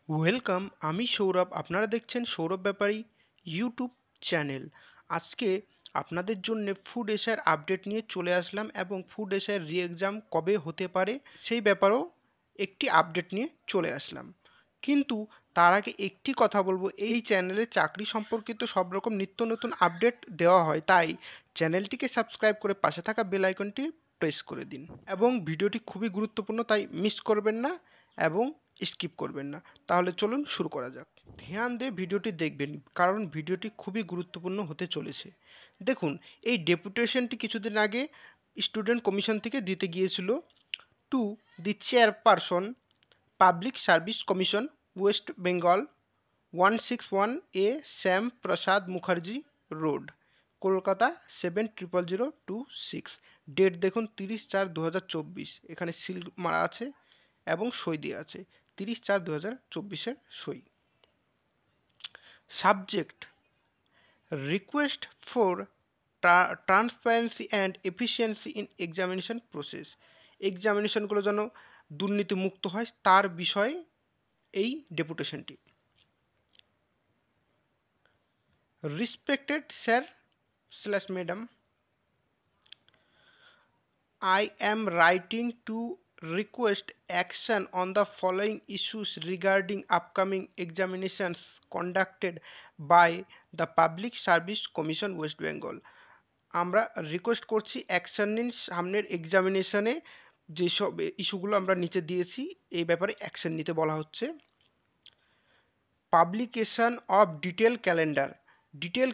Welcome, আমি সৌরভ। আপনারা দেখছেন সৌরভ ব্যাপারী ইউটিউব চ্যানেল। আজকে আপনাদের জন্য ফুড এসআইয়ের আপডেট নিয়ে চলে আসলাম এবং ফুড এসআইয়ের রি এক্সাম কবে হতে পারে সেই ব্যাপারেও একটি আপডেট নিয়ে চলে আসলাম। কিন্তু তার আগে একটি কথা বলবো, এই চ্যানেলে চাকরি সম্পর্কিত সব রকম নিত্য নতুন আপডেট দেওয়া হয়, তাই চ্যানেলটিকে সাবস্ক্রাইব করে পাশে থাকা বেল আইকনটি প্রেস করে দিন এবং ভিডিওটি খুবই গুরুত্বপূর্ণ, তাই মিস করবেন না এবং স্কিপ করবেন না। তাহলে চলুন শুরু করা যাক। ধ্যান দিয়ে ভিডিওটি দেখবেন, কারণ ভিডিওটি খুবই গুরুত্বপূর্ণ হতে চলেছে। দেখুন, এই ডেপুটেশনটি কিছুদিন আগে স্টুডেন্ট কমিশন থেকে দিতে গিয়েছিল to the chairperson, public service commission, West Bengal, 161A Shyama Prasad Mukherjee road, Kolkata 700026। Date দেখুন 30/4/2024। এখানে সিল মারা আছে এবং সই দেওয়া আছে 30/4/2024 সই। Subject: request for transparency and efficiency in examination process. এক্সামিনেশনগুলো যেন দুর্নীতিমুক্ত হয় তার বিষয়ে এই ডেপুটেশনটি। Respected sir madam, I am writing to request action on the following issues regarding upcoming examinations conducted by the Public Service Commission West Bengal. আমরা request করছি অ্যাকশন নিন সামনের এক্সামিনেশনে। যেসব ইস্যুগুলো আমরা নিচে দিয়েছি এই ব্যাপারে অ্যাকশন নিতে বলা হচ্ছে। পাবলিকেশন অফ ডিটেল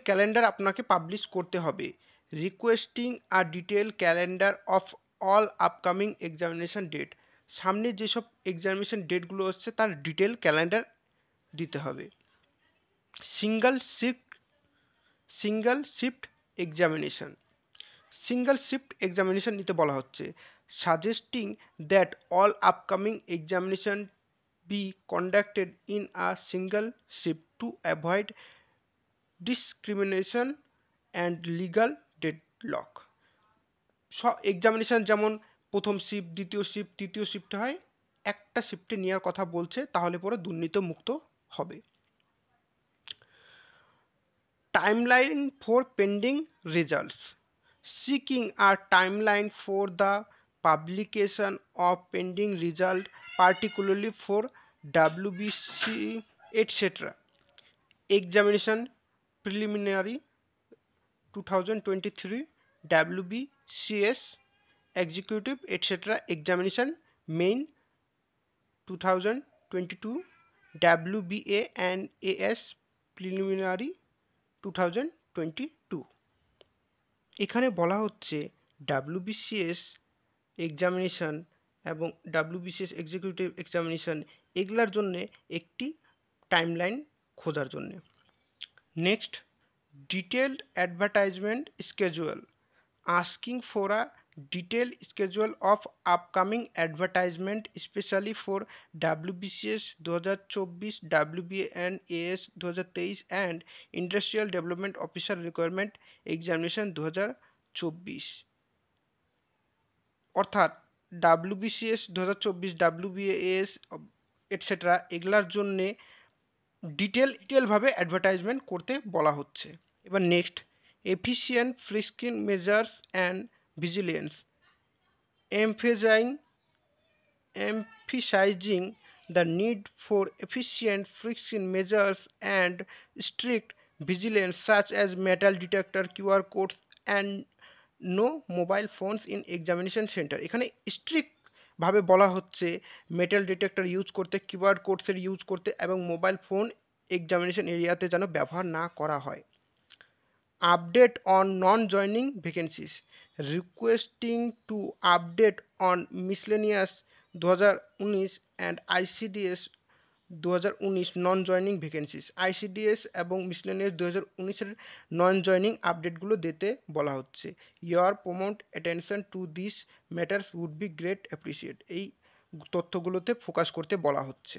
ক্যালেন্ডার আপনাকে পাবলিশ করতে হবে। Requesting a detail calendar of all upcoming examination date, সামনে যেসব এক্সামিনেশন ডেটগুলো হচ্ছে তার ডিটেল ক্যালেন্ডার দিতে হবে। সিঙ্গল শিফট এক্সামিনেশন নিতে বলা হচ্ছে। Suggesting that all upcoming examination be conducted in a single shift to avoid discrimination and legal deadlock. সব এক্সামিনেশন যেমন প্রথম শিফট, দ্বিতীয় শিফট, তৃতীয় শিফটে হয়, একটা শিফটে নেওয়ার কথা বলছে, তাহলে পরে দুর্নীতিমুক্ত হবে। Timeline for pending results. Seeking a timeline for the publication of pending result, particularly for WBC, etc. Examination Preliminary 2023, WBCS Executive, etc. Examination Main 2022, WBA and AS Preliminary 2022। এখানে বলা হচ্ছে WBCS এক্সামিনেশান এবং WBCS এক্সিকিউটিভ এক্সামিনেশান এগুলার জন্যে একটি timeline খোঁজার জন্যে। Next, detailed advertisement schedule, asking for a detailed schedule of upcoming advertisement especially for WBCS 2024, WBA and AS 2023 and Industrial Development Officer Requirement Examination 2024। অর্থাৎ WBCS 2024, WBAS এটসেট্রা এগুলার জন্যে ডিটেলভাবে advertisement করতে বলা হচ্ছে। এবার next, efficient frisking measures and vigilance, emphasizing the need for efficient friction measures and strict vigilance such as metal detector, QR codes and no mobile phones in examination center। এখানে strict ভাবে বলা হচ্ছে metal detector use করতে, QR কোডসের use করতে এবং mobile phone examination এরিয়াতে যেন ব্যবহার না করা হয়। Update on non joining vacancies, requesting to update on miscellaneous 2019 and ICDS 2019 non joining vacancies. ICDS এবং মিসলেনিয়াস 2019-এর নন জয়নিং আপডেটগুলো দিতে বলা হচ্ছে। Your prompt attention to this matters would be great appreciate, এই তথ্যগুলোতে ফোকাস করতে বলা হচ্ছে।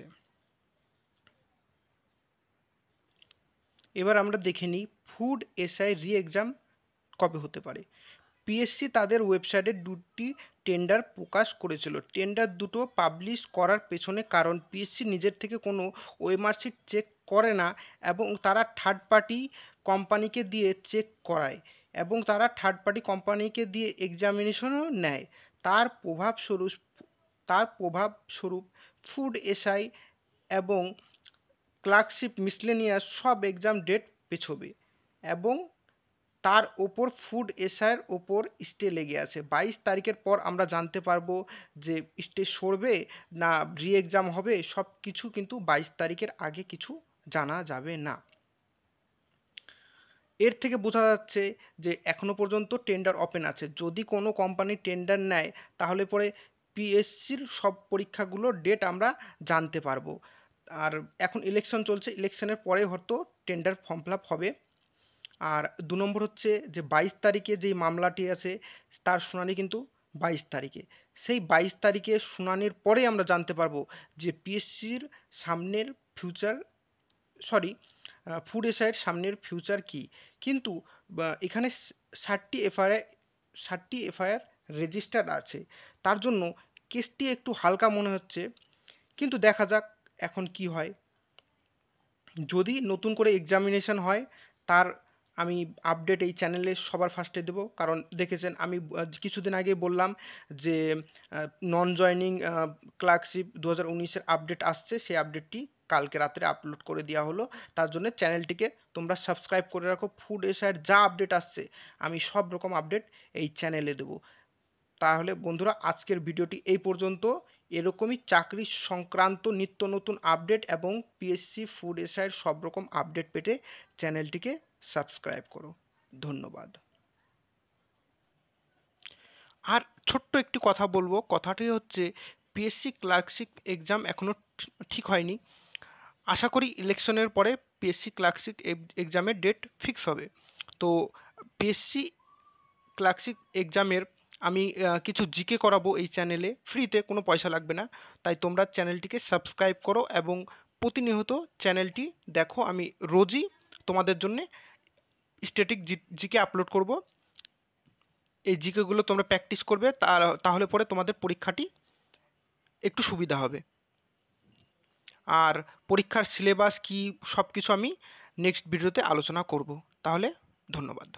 এবার আমরা দেখে নিই ফুড এসআই রি এক্সাম কবে হতে পারে। পিএসসি তাদের ওয়েবসাইটে দুটি টেন্ডার প্রকাশ করেছিল। টেন্ডার দুটো পাবলিশ করার পেছনে কারণ পিএসসি নিজের থেকে কোনো ওএমআরশিট চেক করে না এবং তারা থার্ড পার্টি কোম্পানিকে দিয়ে চেক করায় এবং তারা থার্ড পার্টি কোম্পানিকে দিয়ে এক্সামিনেশনও নেয়। তার প্রভাবস্বরূপ ফুড এসআই এবং ক্লার্কশিপ মিসলেনিয়াস সব এক্সাম ডেট পেছোবে এবং তার ওপর ফুড এসআইয়ের ওপর স্টে লেগে আছে। 22 তারিখের পর আমরা জানতে পারবো যে স্টে সরবে না রি এক্সাম হবে, সব কিছু কিন্তু 22 তারিখের আগে কিছু জানা যাবে না। এর থেকে বোঝা যাচ্ছে যে এখনও পর্যন্ত টেন্ডার ওপেন আছে। যদি কোনো কোম্পানি টেন্ডার নেয় তাহলে পরে পিএসসির সব পরীক্ষাগুলোর ডেট আমরা জানতে পারবো। আর এখন ইলেকশন চলছে, ইলেকশনের পরে হয়তো টেন্ডার ফর্ম ফিল আপ হবে। আর 2 নম্বর হচ্ছে যে 22 তারিখে যেই মামলাটি আছে তার শুনানি কিন্তু 22 তারিখে। সেই 22 তারিখে শুনানির পরে আমরা জানতে পারবো যে পিএসসির সামনের ফিউচার ফুড এসআইয়ের সামনের ফিউচার কী। কিন্তু এখানে 60 এফআইআর রেজিস্টার্ড আছে, তার জন্য কেসটি একটু হালকা মনে হচ্ছে। কিন্তু দেখা যাক এখন কি হয়। যদি নতুন করে এক্সামিনেশন হয় তার আমি আপডেট এই চ্যানেলে সবার ফার্স্টে দেবো। কারণ দেখেছেন আমি কিছুদিন আগে বললাম যে নন জয়নিং ক্লার্কশিপ 2019-এর আপডেট আসছে, সেই আপডেটটি কালকে রাত্রে আপলোড করে দেওয়া হলো। তার জন্য চ্যানেলটিকে তোমরা সাবস্ক্রাইব করে রাখো। ফুড এসআইয়ের যা আপডেট আসছে আমি সব রকম আপডেট এই চ্যানেলে দেবো। তাহলে বন্ধুরা আজকের ভিডিওটি এই পর্যন্ত। এরকমই চাকরি সংক্রান্ত নিত্য নতুন আপডেট এবং পিএসসি ফুড এসআইয়ের সব রকম আপডেট পেতে চ্যানেলটিকে সাবস্ক্রাইব করো। ধন্যবাদ। আর ছোট্ট একটি কথা বলবো, কথাটি হচ্ছে পিএসসি ক্লার্কশিপ এক্সাম এখনও ঠিক হয়নি। আশা করি ইলেকশনের পরে পিএসসি ক্লার্কশিপ এক্সামের ডেট ফিক্স হবে। তো পিএসসি ক্লার্কশিপ এক্সামের আমি কিছু জিকে করাবো এই চ্যানেলে, ফ্রিতে, কোনো পয়সা লাগবে না। তাই তোমরা চ্যানেলটিকে সাবস্ক্রাইব করো এবং প্রতিনিয়ত চ্যানেলটি দেখো। আমি রোজই তোমাদের জন্যে স্ট্যাটিক জিকে আপলোড করব। এই জিকেগুলো তোমরা প্র্যাকটিস করবে, তাহলে পরে তোমাদের পরীক্ষাটি একটু সুবিধা হবে। আর পরীক্ষার সিলেবাস কি সব কিছু আমি নেক্সট ভিডিওতে আলোচনা করব। তাহলে ধন্যবাদ।